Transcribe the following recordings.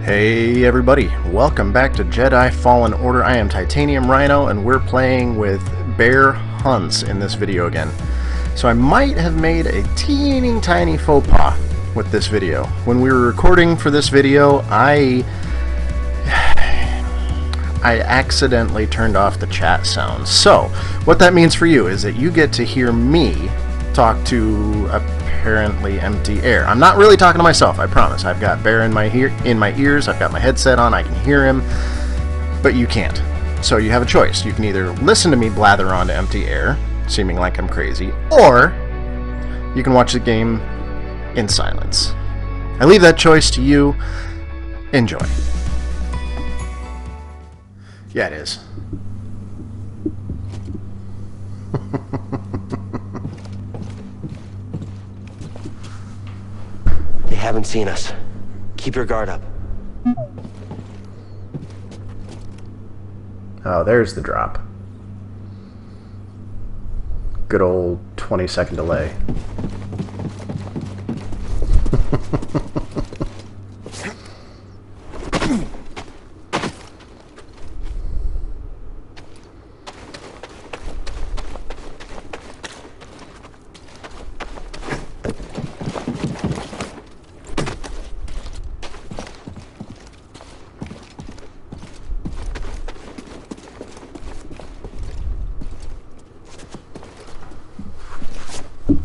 Hey everybody, welcome back to Jedi Fallen Order. I am Titanium Rhyno and we're playing with bear hunts in this video again. So I might have made a teeny tiny faux pas with this video. When we were recording for this video, I accidentally turned off the chat sounds. So what that means for you is that you get to hear me talk to apparently empty air. I'm not really talking to myself, I promise. I've got Bear in my ears, I've got my headset on, I can hear him, but you can't. So you have a choice. You can either listen to me blather on to empty air, seeming like I'm crazy, or you can watch the game in silence. I leave that choice to you. Enjoy. Yeah, it is. They haven't seen us. Keep your guard up. Oh, there's the drop. Good old 20-second delay.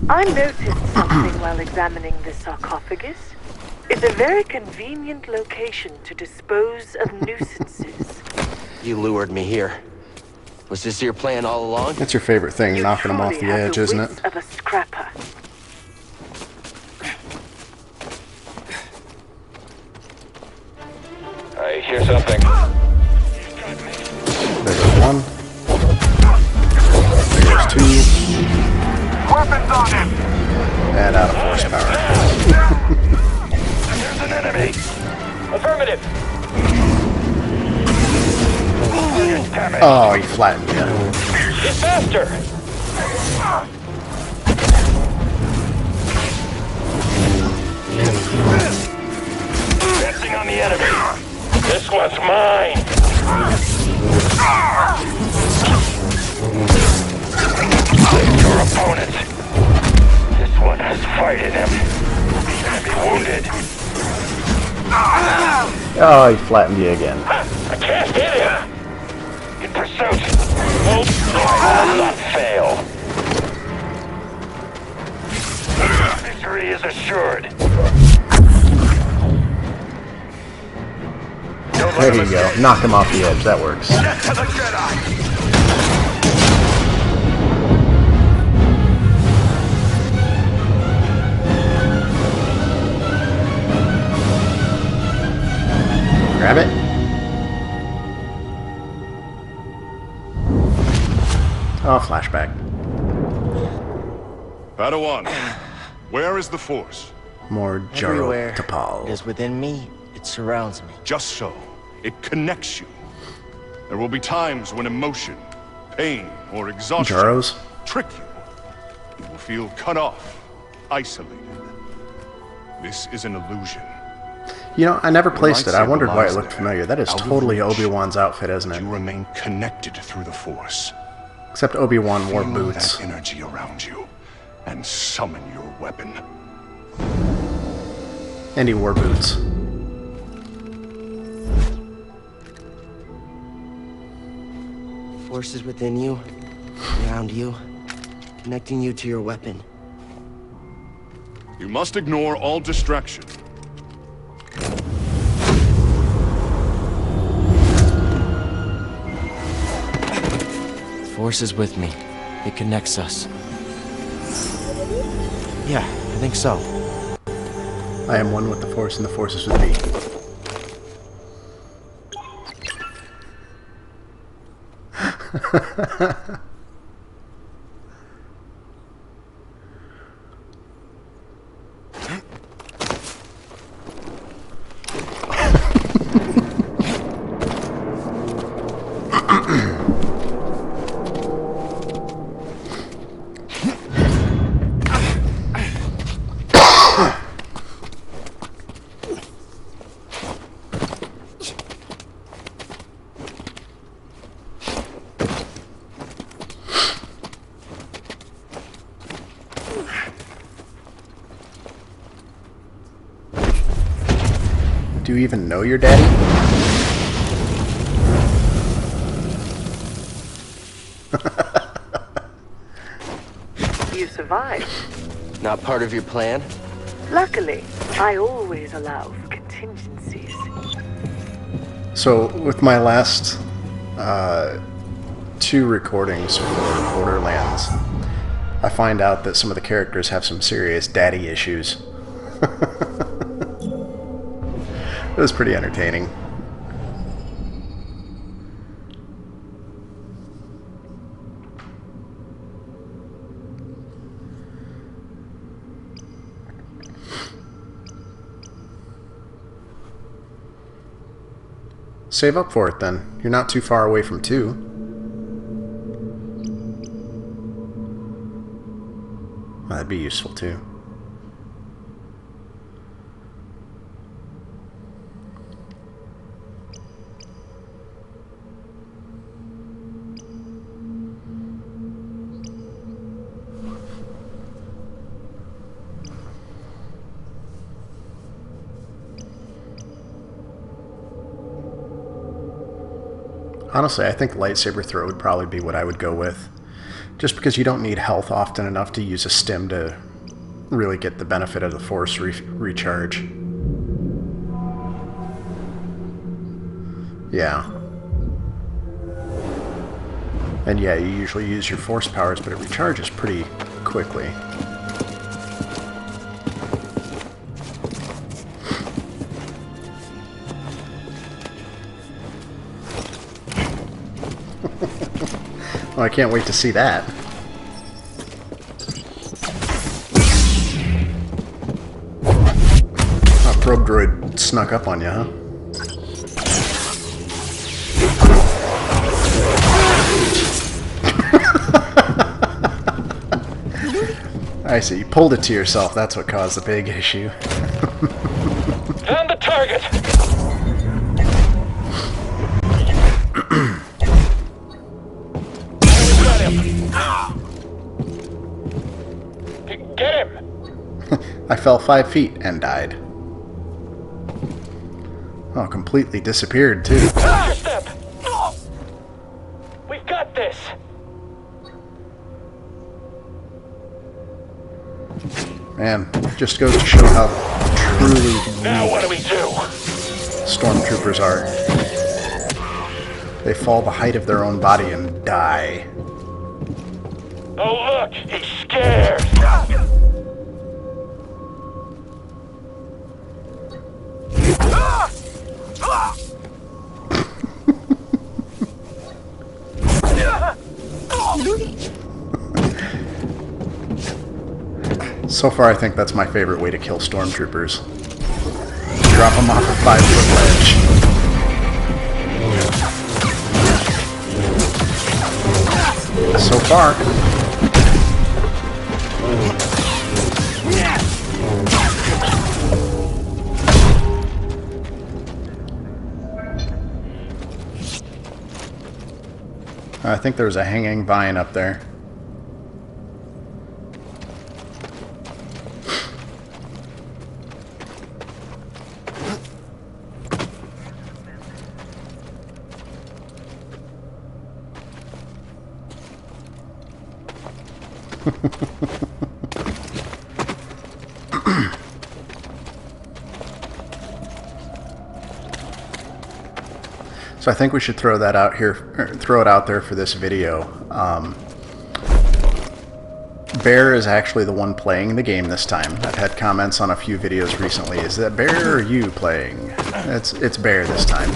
I noticed something while examining the sarcophagus. It's a very convenient location to dispose of nuisances. You lured me here. Was this your plan all along? That's your favorite thing, You knocking them off truly the have edge, the isn't wits it? of a scrapper. I hear something. There goes one. There goes two. Weapons on him! And out of horsepower. There's an enemy. Affirmative. Damn it. Oh, he flattened you. He's faster. Dancing on the enemy. This one's mine. Your opponent. This one has fight in him. He's gonna be wounded. Oh, he flattened you again. I can't hit him. In pursuit. Hope I will not fail. Victory is assured. There you go. Knock him off the edge. That works. Death to the Jedi! Grab it. Oh, flashback. Padawan, where is the Force? More Everywhere. Jaro Tapal. It is within me. It surrounds me. Just so. It connects you. There will be times when emotion, pain, or exhaustion Jaros? trick you. You will feel cut off, isolated. This is an illusion. You know, I never placed it. I lightsaber wondered why it lies looked there, familiar. That is out of totally reach. Obi-Wan's outfit, isn't it? You remain connected through the Force. Except Obi-Wan wore Feel boots. that energy around you, and summon your weapon. And he wore boots. Force is within you, around you, connecting you to your weapon. You must ignore all distraction. The Force is with me. It connects us. Yeah, I think so. I am one with the Force, and the Force is with me. Do you even know your daddy? You survived. Not part of your plan? Luckily, I always allow for contingencies. So, with my last 2 recordings for Borderlands, I find out that some of the characters have some serious daddy issues. It was pretty entertaining. Save up for it then. You're not too far away from 2. Well, that'd be useful too. Honestly, I think lightsaber throw would probably be what I would go with. Just because you don't need health often enough to use a stim to really get the benefit of the force recharge. Yeah. And yeah, you usually use your force powers, but it recharges pretty quickly. Well, I can't wait to see that. Oh, probe droid snuck up on you, huh? I see. You pulled it to yourself. That's what caused the big issue. Found the target! Get him! I fell 5 feet and died. Oh, completely disappeared, too. Step! We've got this! Man, just goes to show how truly Now what do we do? stormtroopers are. They fall the height of their own body and die. Oh look, he's scared! So far, I think that's my favorite way to kill stormtroopers. Drop them off a 5-foot ledge. So far. I think there was a hanging vine up there. So I think we should throw that out here, throw it out there for this video. Bear is actually the one playing the game this time. I've had comments on a few videos recently. Is that Bear or you playing? It's Bear this time.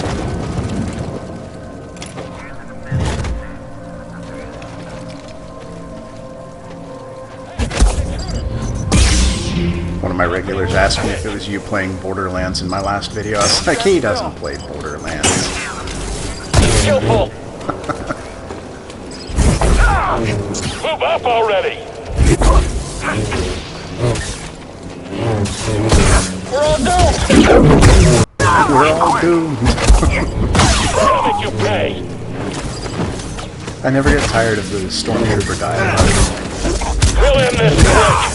One of my regulars asked me if it was you playing Borderlands in my last video. I was like, he doesn't play Borderlands. Skillful! Move up already! We're all doomed! We're all doomed. I'll make you pay! I never get tired of the stormtrooper dialogue. We'll end this quick!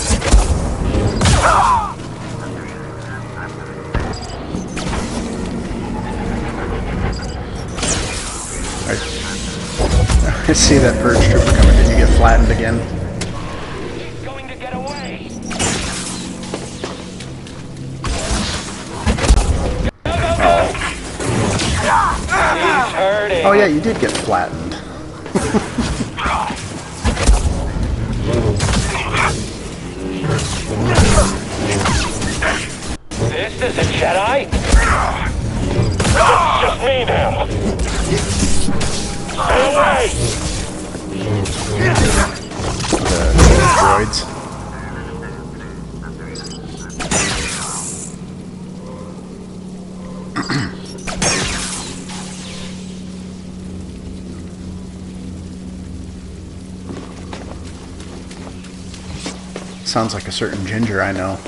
I see that purge trooper coming. Did you get flattened again? He's going to get away. He's hurting. Oh yeah, you did get flattened. This is a Jedi? Just me now. Stay away! The droids. Sounds like a certain ginger I know.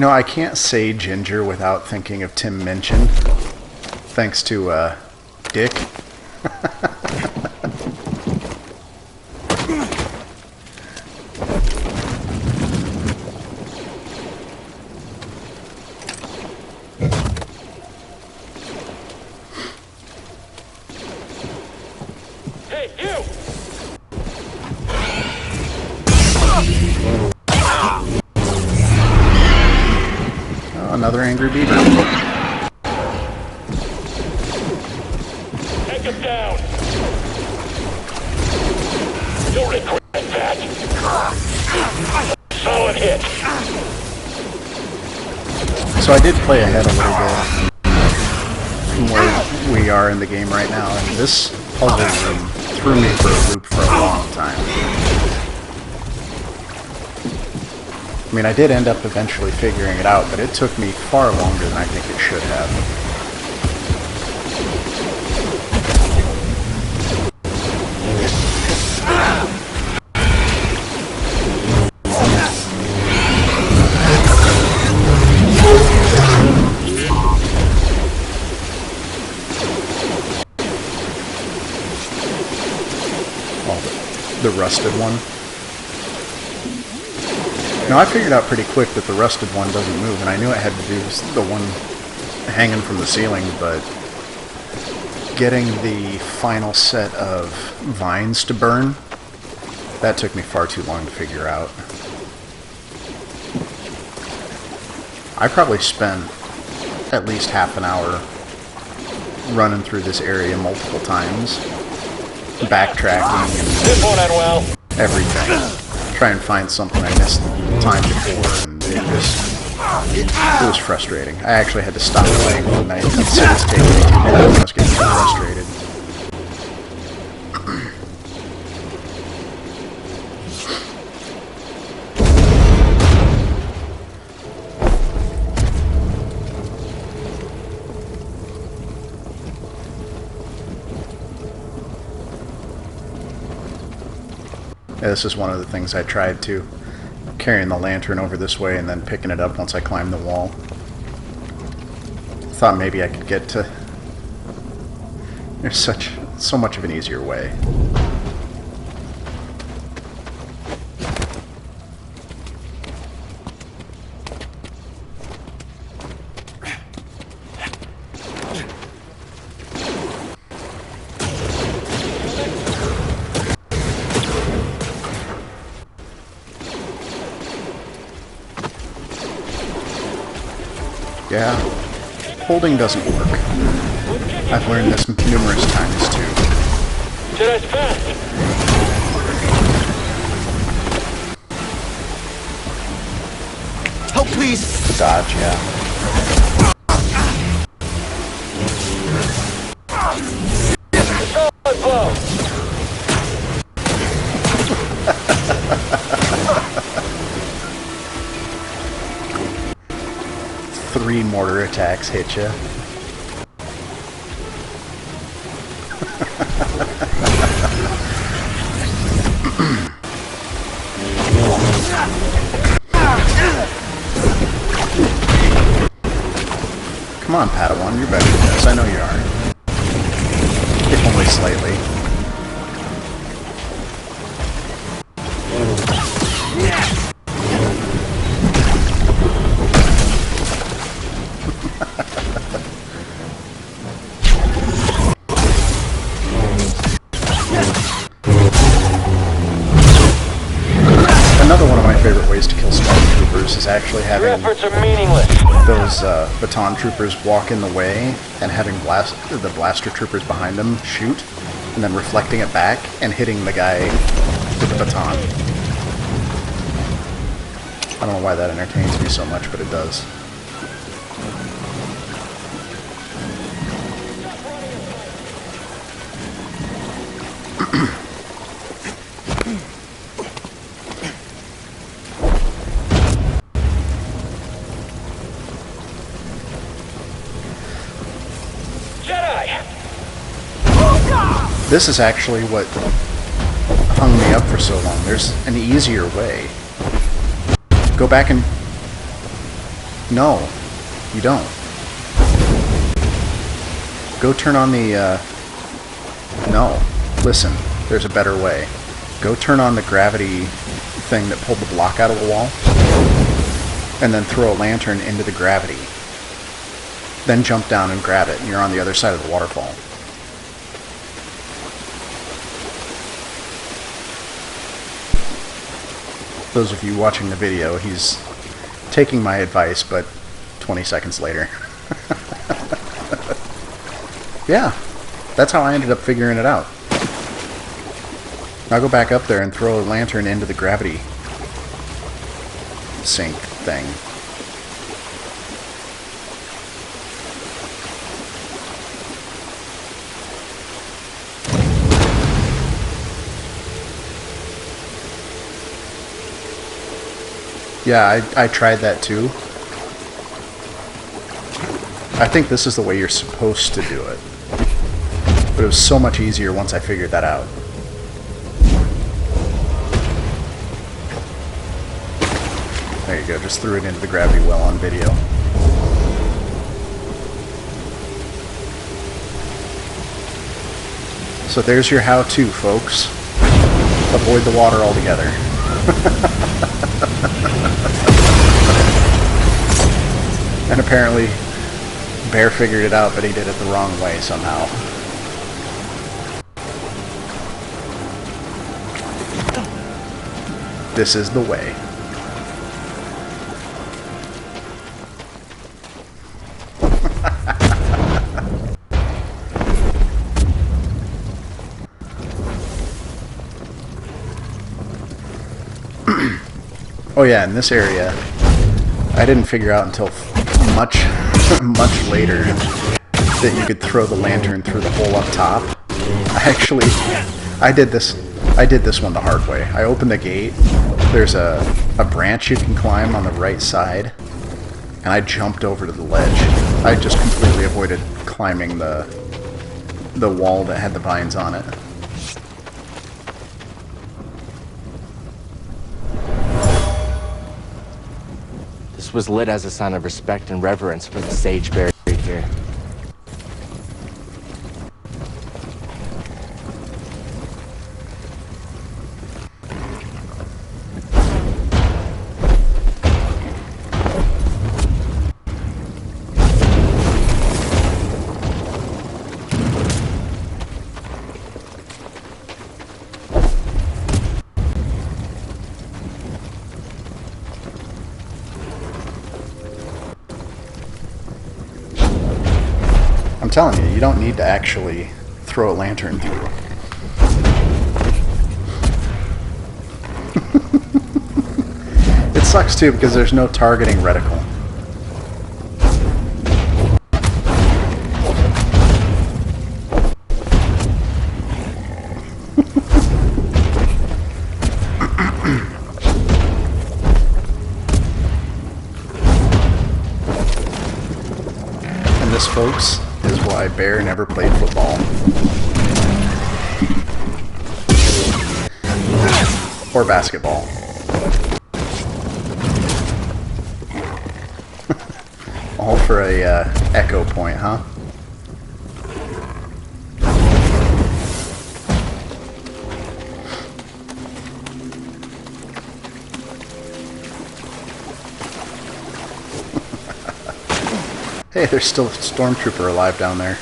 I can't say ginger without thinking of Tim Minchin. Thanks to, Dick. Hey, you! Another angry beaver. Take him down! You'll regret that! Solid hit! So I did play ahead a little bit from where we are in the game right now, and this puzzle room threw me for a loop for a long time. I mean, I did end up eventually figuring it out, but it took me far longer than I think it should have. Oh, the rusted one. Now, I figured out pretty quick that the rusted one doesn't move, and I knew it had to do with the one hanging from the ceiling, but getting the final set of vines to burn, that took me far too long to figure out. I probably spent at least half an hour running through this area multiple times, backtracking and everything. Try and find something I missed the time before, and it was frustrating. I actually had to stop playing one night and said it's taking me 2 minutes. I was getting too frustrated. Yeah, this is one of the things I tried too. Carrying the lantern over this way and then picking it up once I climbed the wall. Thought maybe I could get to... There's so much of an easier way. Yeah, holding doesn't work. I've learned this numerous times too. Jedi's fast! Help, please! Dodge, yeah. Solid blow! 3 mortar attacks hit you. Come on, Padawan, you're better than this. I know you are. If only slightly. ways to kill stormtroopers is actually Your having efforts are meaningless. those baton troopers walk in the way and having the blaster troopers behind them shoot, and then reflecting it back and hitting the guy with the baton. I don't know why that entertains me so much, but it does. Jedi! This is actually what hung me up for so long. There's an easier way. Go back and... No, you don't. Go turn on the... No, listen, there's a better way. Go turn on the gravity thing that pulled the block out of the wall, and then throw a lantern into the gravity. Then jump down and grab it, and you're on the other side of the waterfall. Those of you watching the video, he's taking my advice, but 20 seconds later. Yeah, that's how I ended up figuring it out. I'll go back up there and throw a lantern into the gravity sink thing. Yeah, I tried that too. I think this is the way you're supposed to do it. But it was so much easier once I figured that out. There you go, just threw it into the gravity well on video. So there's your how-to, folks. Avoid the water altogether. And apparently Bear figured it out, but he did it the wrong way somehow. This is the way. Oh yeah, in this area, I didn't figure out until much later that you could throw the lantern through the hole up top. I did this one the hard way. I opened the gate. There's a branch you can climb on the right side, and I jumped over to the ledge. I just completely avoided climbing the wall that had the vines on it. This was lit as a sign of respect and reverence for the sage buried here. I'm telling you, you don't need to actually throw a lantern through. It sucks too because there's no targeting reticle. And this, folks, is why Bear never played football. Or basketball. All for a echo point, huh? Hey, there's still a stormtrooper alive down there.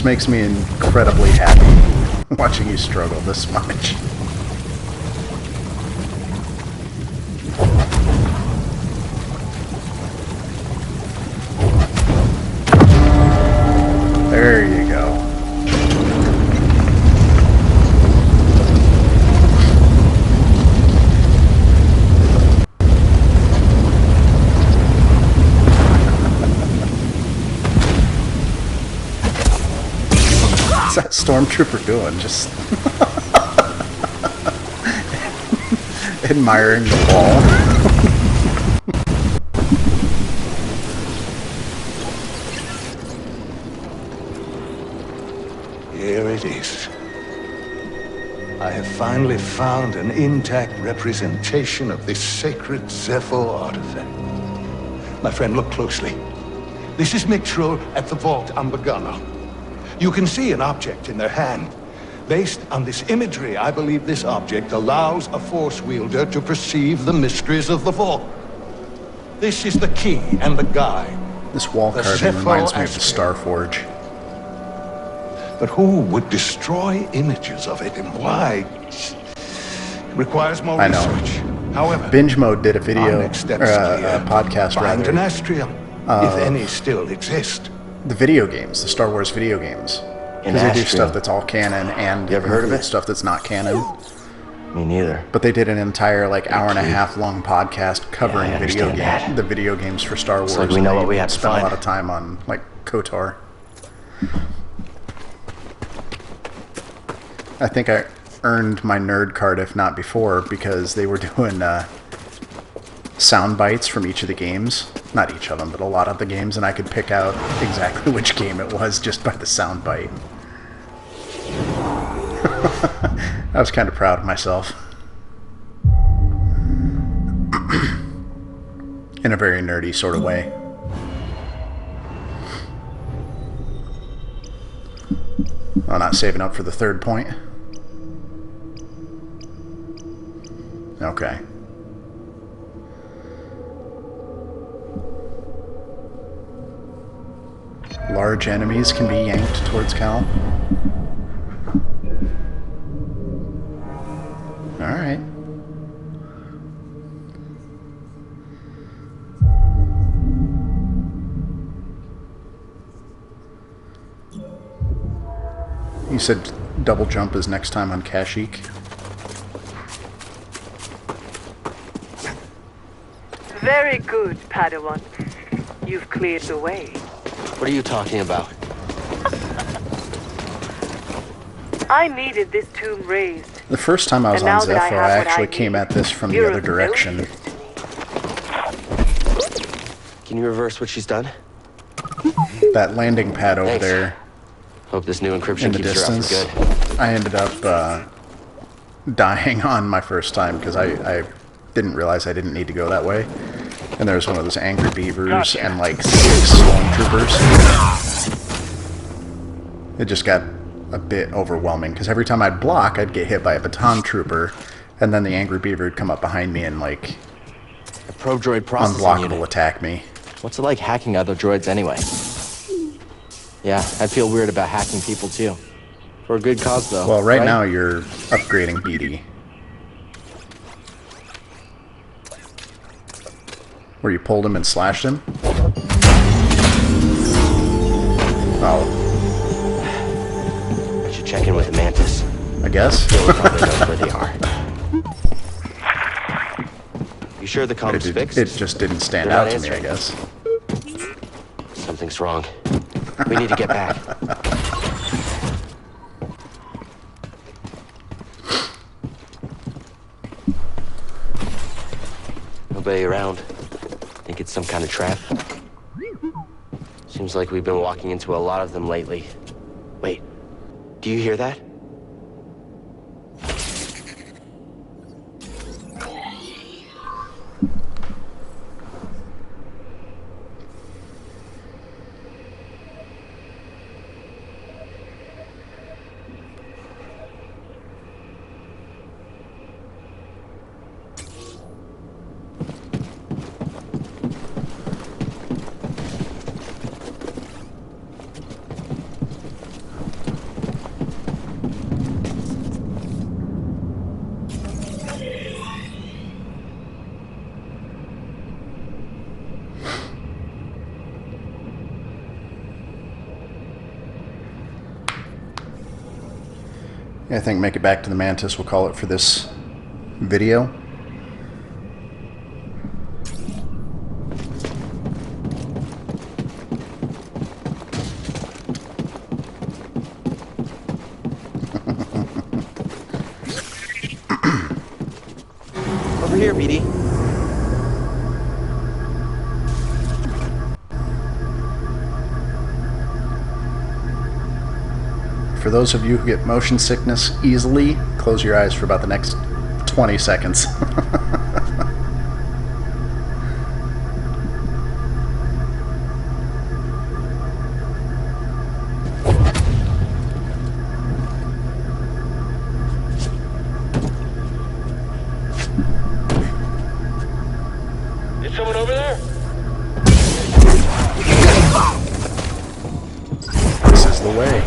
just makes me incredibly happy watching you struggle this much. There you go. What's that stormtrooper doing? Just admiring the wall. Here it is. I have finally found an intact representation of this sacred Zeffo artifact. My friend, look closely. This is Mixro at the Vault Ambagano. You can see an object in their hand. Based on this imagery, I believe this object allows a Force wielder to perceive the mysteries of the Vault. This is the key and the guide. This wall The carving Zeffo reminds me of the aspect. Starforge. But who would destroy images of it, and why? It requires more I know. research. However, Binge Mode did a our video, next step or is a podcast find rather. an Astrium, if any still exist. The video games, the Star Wars video games. An Because they do Astrium. stuff that's all canon and You ever heard of include it? stuff that's not canon. Me neither. But they did an entire hour and a half long podcast covering I understand that. the video games for Star Wars. like we know and what we they have to spent find. a lot of time on KOTOR. I think I earned my nerd card, if not before, because they were doing sound bites from each of the games. Not each of them, but a lot of the games, and I could pick out exactly which game it was just by the sound bite. I was kind of proud of myself. In a very nerdy sort of way. I'm not saving up for the third point. Okay. Large enemies can be yanked towards Cal. Alright. You said double jump is next time on Kashyyyk? Very good, Padawan. You've cleared the way. What are you talking about? I needed this tomb raised. The first time I was And on now that I Zeffo, have I what I actually came need, at this from the you're other of no direction. use to me. Can you reverse what she's done? That landing pad over Thanks. there Hope this new in encryption the keeps her out for distance. good. I ended up dying on my first time because I didn't realize I didn't need to go that way. And there was one of those angry beavers and 6 stormtroopers. It just got a bit overwhelming because every time I'd block, I'd get hit by a baton trooper, and then the angry beaver would come up behind me and A probe droid processing unblockable unit. attack me. What's it like hacking other droids anyway? Yeah, I feel weird about hacking people too. For a good cause though. Well, right now you're upgrading BD. Where you pulled him and slashed him? Oh, I should check in with the Mantis. I guess. We'll probably know where they are. You sure the comm's It fixed? just didn't stand They're not out to me, I answering. guess. Something's wrong. We need to get back. Nobody around. Think it's some kind of trap? Seems like we've been walking into a lot of them lately. Wait, do you hear that? I think make it back to the Mantis. We'll call it for this video. Over here, BD. For those of you who get motion sickness easily, close your eyes for about the next 20 seconds. Is someone over there? This is the way.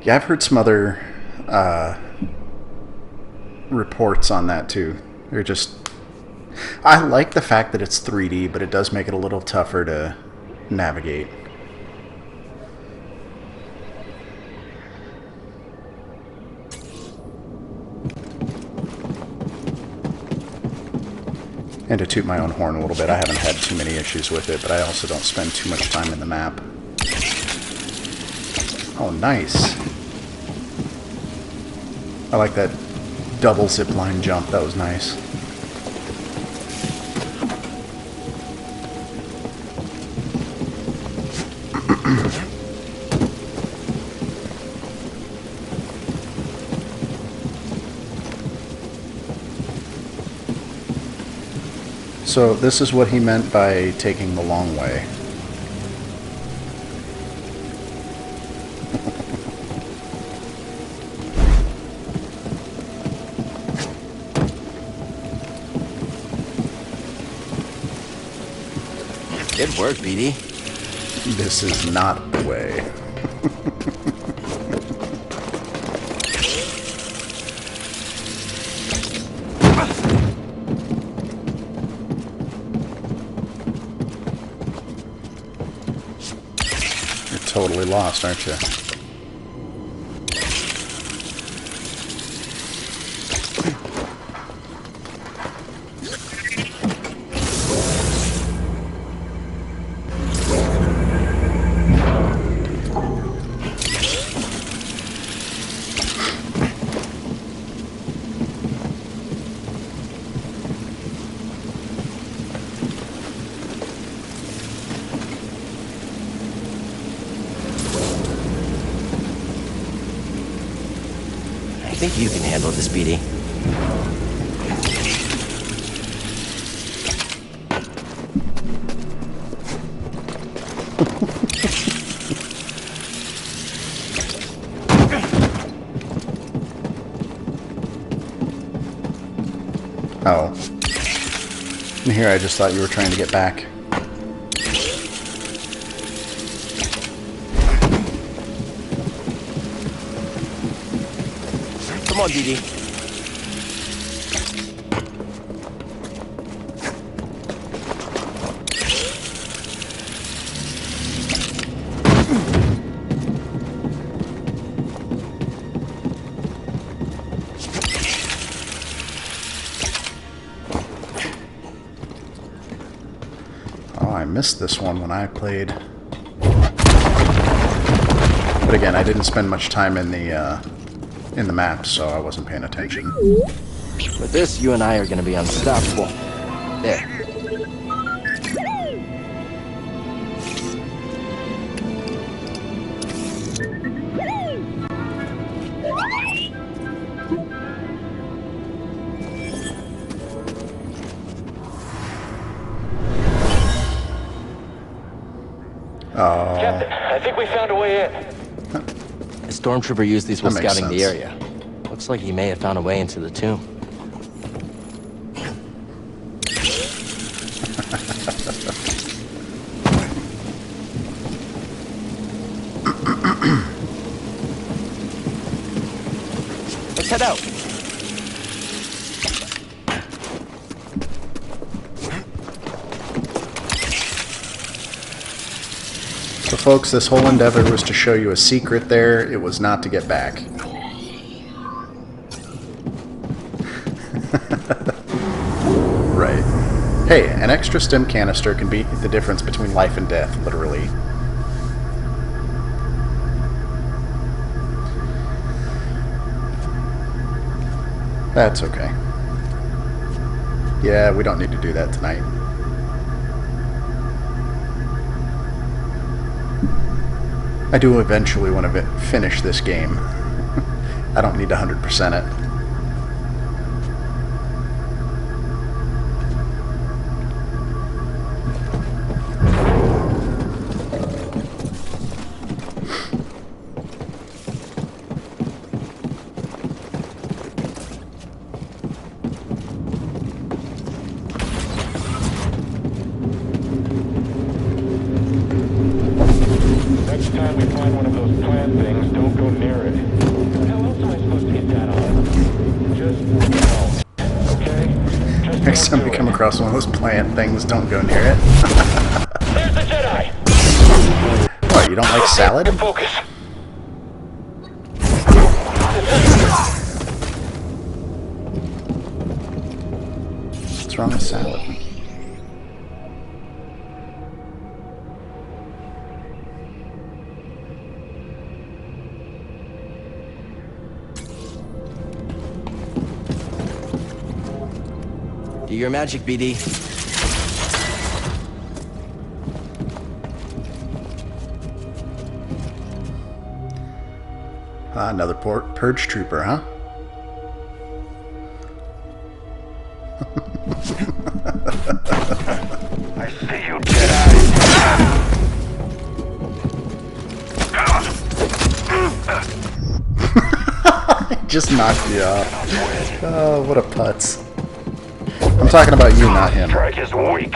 Yeah, I've heard some other reports on that too. They're just... I like the fact that it's 3D, but it does make it a little tougher to navigate. And to toot my own horn a little bit, I haven't had too many issues with it, but I also don't spend too much time in the map. Oh, nice. I like that double zipline jump. That was nice. So this is what he meant by taking the long way. Good work, BD. This is not the way. You're totally lost, aren't you? I think you can handle this, BD. Oh. And here I just thought you were trying to get back. Come on, BD. Oh, I missed this one when I played. But again, I didn't spend much time in the map, so I wasn't paying attention. With this, you and I are going to be unstoppable. There. Oh, Captain, I think we found a way in. A stormtrooper used these while That makes scouting the sense. area. Looks like he may have found a way into the tomb. Let's head out. So folks, this whole endeavor was to show you a secret there. It was not to get back. Right. Hey, an extra stim canister can be the difference between life and death, literally. That's okay. Yeah, we don't need to do that tonight. I do eventually want to finish this game. I don't need to 100% it. Next time we find one of those plant things, don't go near it. How else am I supposed to get that on? Just no. Okay? Just Next don't time we do come it. across one of those plant things, don't go near it. There's the Jedi! What, you don't like salad? Get focus. What's wrong with salad? Do your magic, BD. Another purge trooper, huh? I see you, Jedi! Just knocked you off. Oh, what a putz. I'm talking about you, not him. Strike is weak.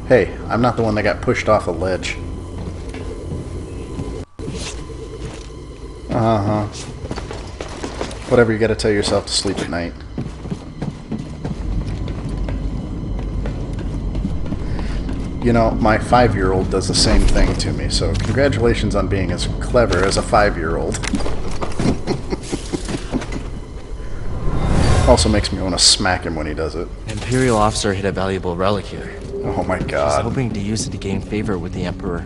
Hey, I'm not the one that got pushed off a ledge. Uh-huh. Whatever you gotta tell yourself to sleep at night. You know, my 5-year-old does the same thing to me, so congratulations on being as clever as a 5-year-old. Also makes me want to smack him when he does it. An Imperial officer hid a valuable relic here. Oh my I was god. hoping to use it to gain favor with the Emperor,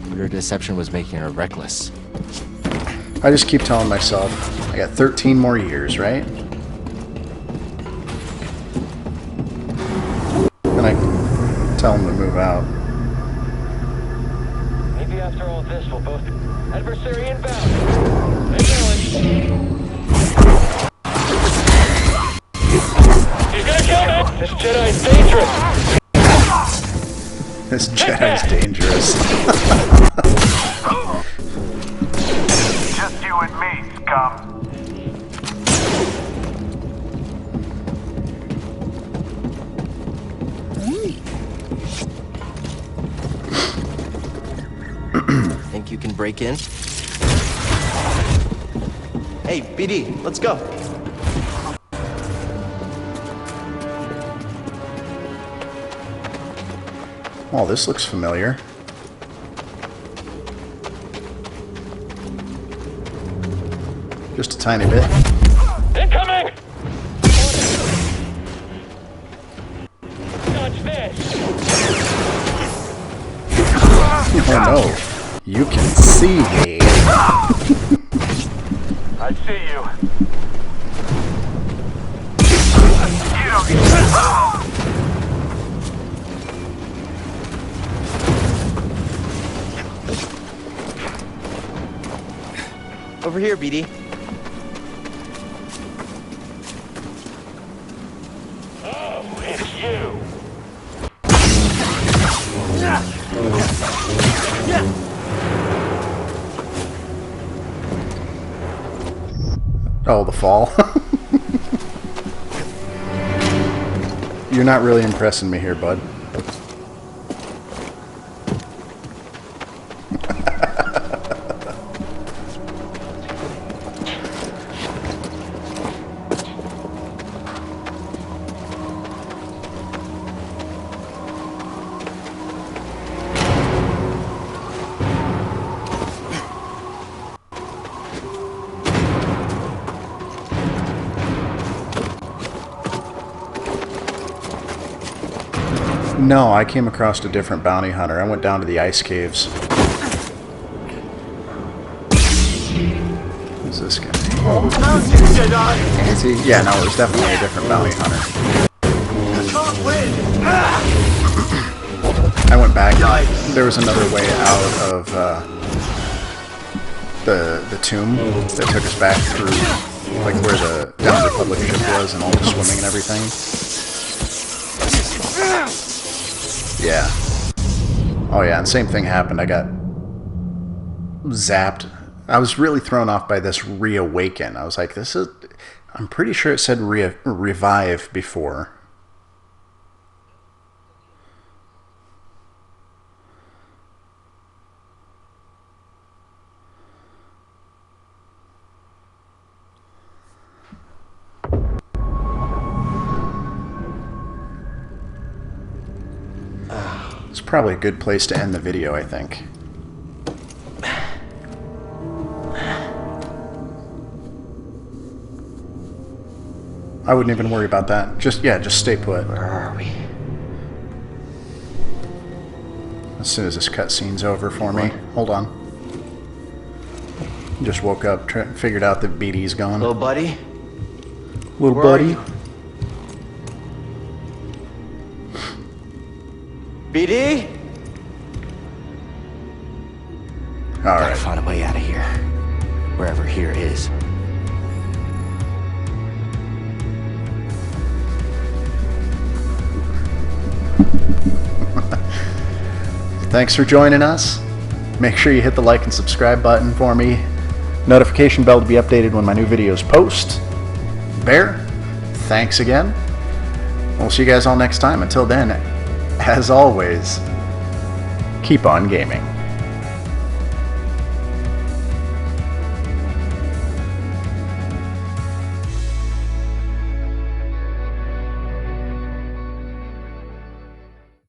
but her deception was making her reckless. I just keep telling myself, I got 13 more years, right? And I tell him to move out. Maybe after all this, we'll both be adversary inbound. Acknowledge. He's gonna kill me! This Jedi's dangerous! This Jedi's dangerous. Just you and me, scum. Think you can break in? Hey, BD, let's go. Oh, this looks familiar. Just a tiny bit. Incoming! Dodge this! Oh no. You can see me. I see you. Over here, BD. Oh, Oh, the fall. You're not really impressing me here, bud. No, I came across a different bounty hunter. I went down to the ice caves. Who's this guy? Is he? Yeah, no, it was definitely a different bounty hunter. I went back. There was another way out of the tomb that took us back through, like where the Down Republic ship was and all the swimming and everything. Yeah. Oh yeah, and same thing happened. I got zapped. I was really thrown off by this reawaken. I was like, this is... I'm pretty sure it said revive before. It's probably a good place to end the video, I think. I wouldn't even worry about that. Just stay put. Where are we? As soon as this cutscene's over for me. Hold on. Just woke up, figured out that BD's gone. Little buddy? Little Where are buddy? you? BD? Gotta Alright. find a way out of here. Wherever here is. Thanks for joining us. Make sure you hit the like and subscribe button for me. Notification bell to be updated when my new videos post. Bear, thanks again. We'll see you guys all next time. Until then, as always, keep on gaming.